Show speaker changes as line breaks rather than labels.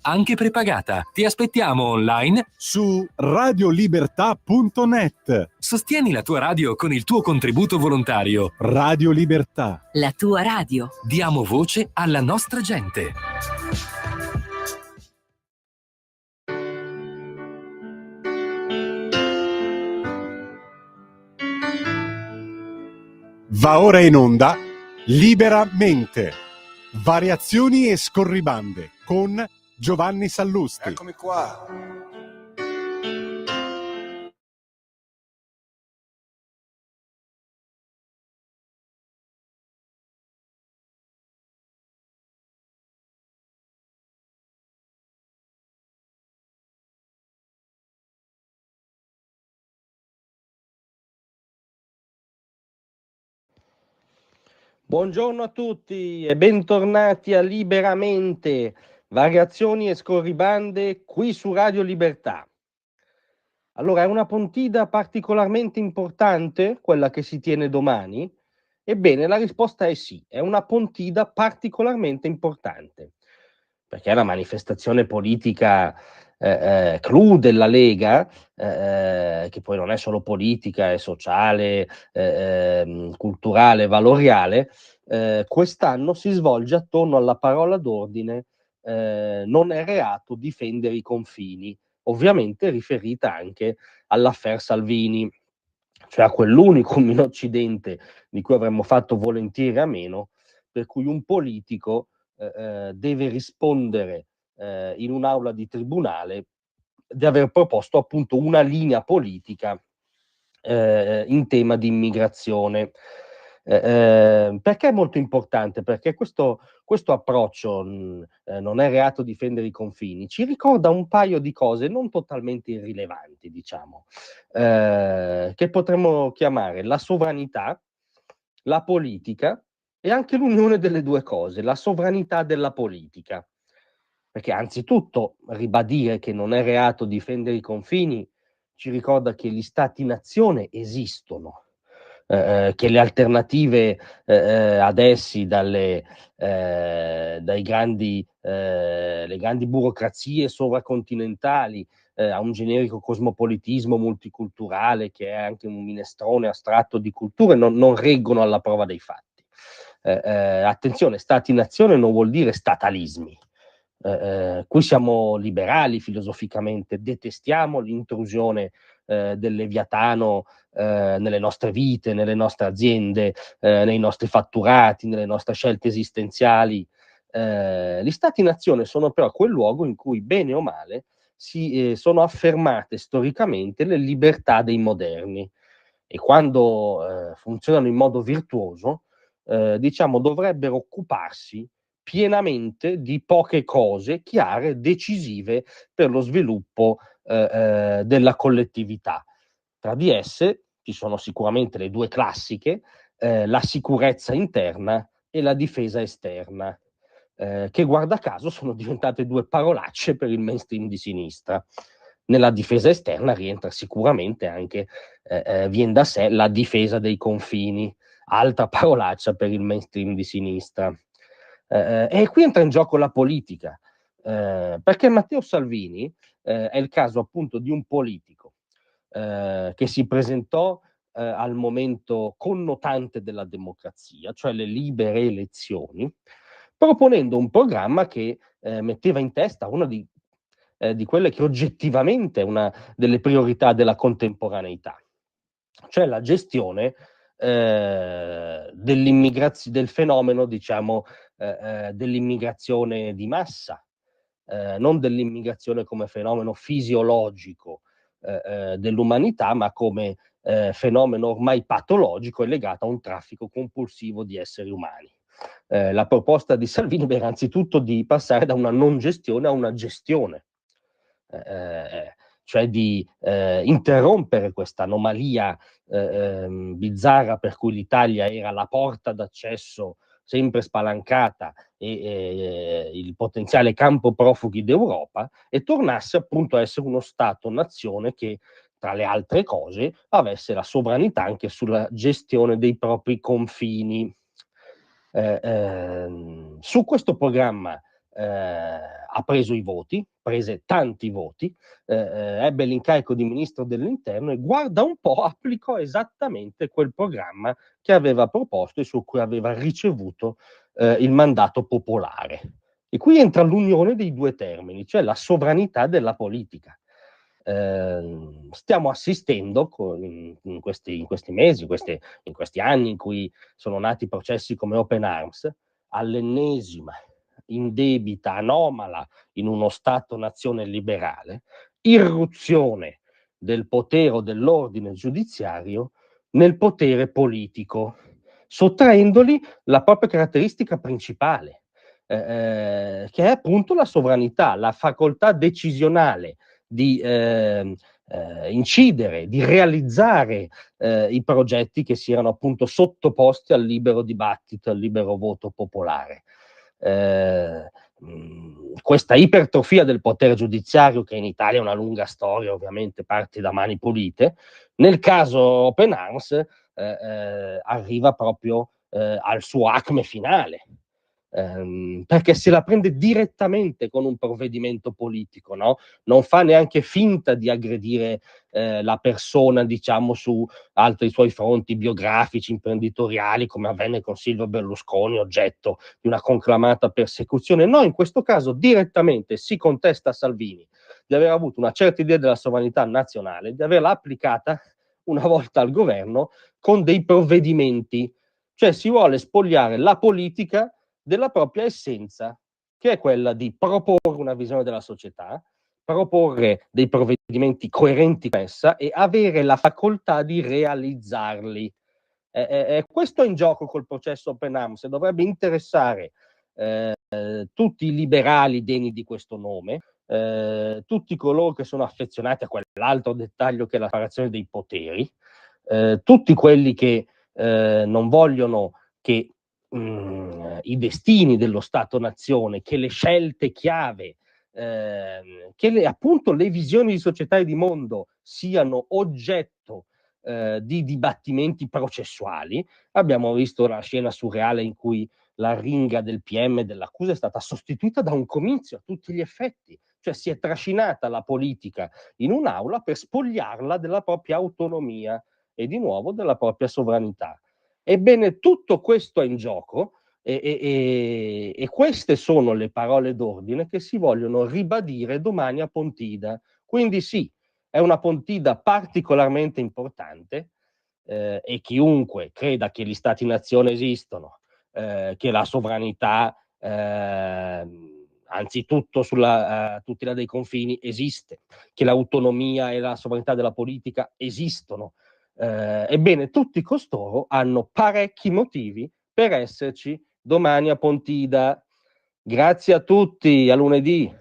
anche prepagata. Ti aspettiamo online
su radiolibertà.net.
Sostieni la tua radio con il tuo contributo volontario.
Radio Libertà.
La tua radio.
Diamo voce alla nostra gente.
Va ora in onda Liberamente. Variazioni e scorribande con Giovanni Sallusti.
Eccomi qua.
Buongiorno a tutti e bentornati a Liberamente, variazioni e scorribande qui su Radio Libertà. Allora, è una puntata particolarmente importante quella che si tiene domani? Ebbene, la risposta è sì, è una puntata particolarmente importante, perché è una manifestazione politica clou della Lega, che poi non è solo politica, è sociale, culturale, valoriale. Quest'anno si svolge attorno alla parola d'ordine non è reato difendere i confini, ovviamente riferita anche all'affaire Salvini, cioè a quell'unico in Occidente di cui avremmo fatto volentieri a meno, per cui un politico deve rispondere in un'aula di tribunale di aver proposto appunto una linea politica in tema di immigrazione. Perché è molto importante? Perché questo approccio non è reato difendere i confini, ci ricorda un paio di cose non totalmente irrilevanti, diciamo, che potremmo chiamare la sovranità, la politica e anche l'unione delle due cose, la sovranità della politica. Perché anzitutto ribadire che non è reato difendere i confini ci ricorda che gli stati-nazione esistono, che le alternative ad essi le grandi burocrazie sovracontinentali a un generico cosmopolitismo multiculturale che è anche un minestrone astratto di culture non reggono alla prova dei fatti. Attenzione, stati-nazione non vuol dire statalismi. Qui siamo liberali filosoficamente, detestiamo l'intrusione del Leviatano nelle nostre vite, nelle nostre aziende, nei nostri fatturati, nelle nostre scelte esistenziali. Gli Stati-nazione sono però quel luogo in cui, bene o male, sono affermate storicamente le libertà dei moderni e quando funzionano in modo virtuoso, diciamo, dovrebbero occuparsi pienamente di poche cose chiare, decisive per lo sviluppo della collettività. Tra di esse ci sono sicuramente le due classiche, la sicurezza interna e la difesa esterna, che guarda caso sono diventate due parolacce per il mainstream di sinistra. Nella difesa esterna rientra sicuramente anche, vien da sé, la difesa dei confini, altra parolaccia per il mainstream di sinistra. E qui entra in gioco la politica, perché Matteo Salvini è il caso appunto di un politico che si presentò al momento connotante della democrazia, cioè le libere elezioni, proponendo un programma che metteva in testa una di quelle che oggettivamente è una delle priorità della contemporaneità, cioè la gestione del fenomeno, diciamo, dell'immigrazione di massa, non dell'immigrazione come fenomeno fisiologico dell'umanità, ma come fenomeno ormai patologico e legato a un traffico compulsivo di esseri umani. La proposta di Salvini era anzitutto di passare da una non gestione a una gestione, cioè di interrompere questa anomalia bizzarra per cui l'Italia era la porta d'accesso sempre spalancata e il potenziale campo profughi d'Europa, e tornasse appunto a essere uno Stato-nazione che, tra le altre cose, avesse la sovranità anche sulla gestione dei propri confini. Su questo programma ha preso i voti, prese tanti voti, ebbe l'incarico di ministro dell'interno e guarda un po' applicò esattamente quel programma che aveva proposto e su cui aveva ricevuto il mandato popolare. E qui entra l'unione dei due termini, cioè la sovranità della politica. Stiamo assistendo in questi mesi, in questi anni in cui sono nati processi come Open Arms, all'ennesima indebita, anomala in uno Stato-nazione liberale, irruzione del potere o dell'ordine giudiziario nel potere politico, sottraendogli la propria caratteristica principale, che è appunto la sovranità, la facoltà decisionale di incidere, di realizzare i progetti che siano appunto sottoposti al libero dibattito, al libero voto popolare. Questa ipertrofia del potere giudiziario, che in Italia è una lunga storia, ovviamente parte da Mani Pulite, nel caso Open Arms arriva proprio al suo acme finale. Perché se la prende direttamente con un provvedimento politico, no? Non fa neanche finta di aggredire la persona, diciamo, su altri suoi fronti biografici, imprenditoriali, come avvenne con Silvio Berlusconi, oggetto di una conclamata persecuzione. No, in questo caso direttamente si contesta a Salvini di aver avuto una certa idea della sovranità nazionale, di averla applicata una volta al governo con dei provvedimenti, cioè si vuole spogliare la politica della propria essenza, che è quella di proporre una visione della società, proporre dei provvedimenti coerenti con essa e avere la facoltà di realizzarli. Questo è in gioco col processo Open Arms e dovrebbe interessare tutti i liberali degni di questo nome, tutti coloro che sono affezionati a quell'altro dettaglio che è la separazione dei poteri, tutti quelli che non vogliono che i destini dello Stato-nazione, che le scelte chiave, che appunto le visioni di società e di mondo siano oggetto di dibattimenti processuali. Abbiamo visto la scena surreale in cui la ringa del PM e dell'accusa è stata sostituita da un comizio a tutti gli effetti, cioè si è trascinata la politica in un'aula per spogliarla della propria autonomia e di nuovo della propria sovranità. Ebbene, tutto questo è in gioco e queste sono le parole d'ordine che si vogliono ribadire domani a Pontida. Quindi sì, è una Pontida particolarmente importante e chiunque creda che gli Stati-nazione esistono, che la sovranità, anzitutto sulla tutela dei confini esiste, che l'autonomia e la sovranità della politica esistono, ebbene, tutti costoro hanno parecchi motivi per esserci domani a Pontida. Grazie a tutti, a lunedì.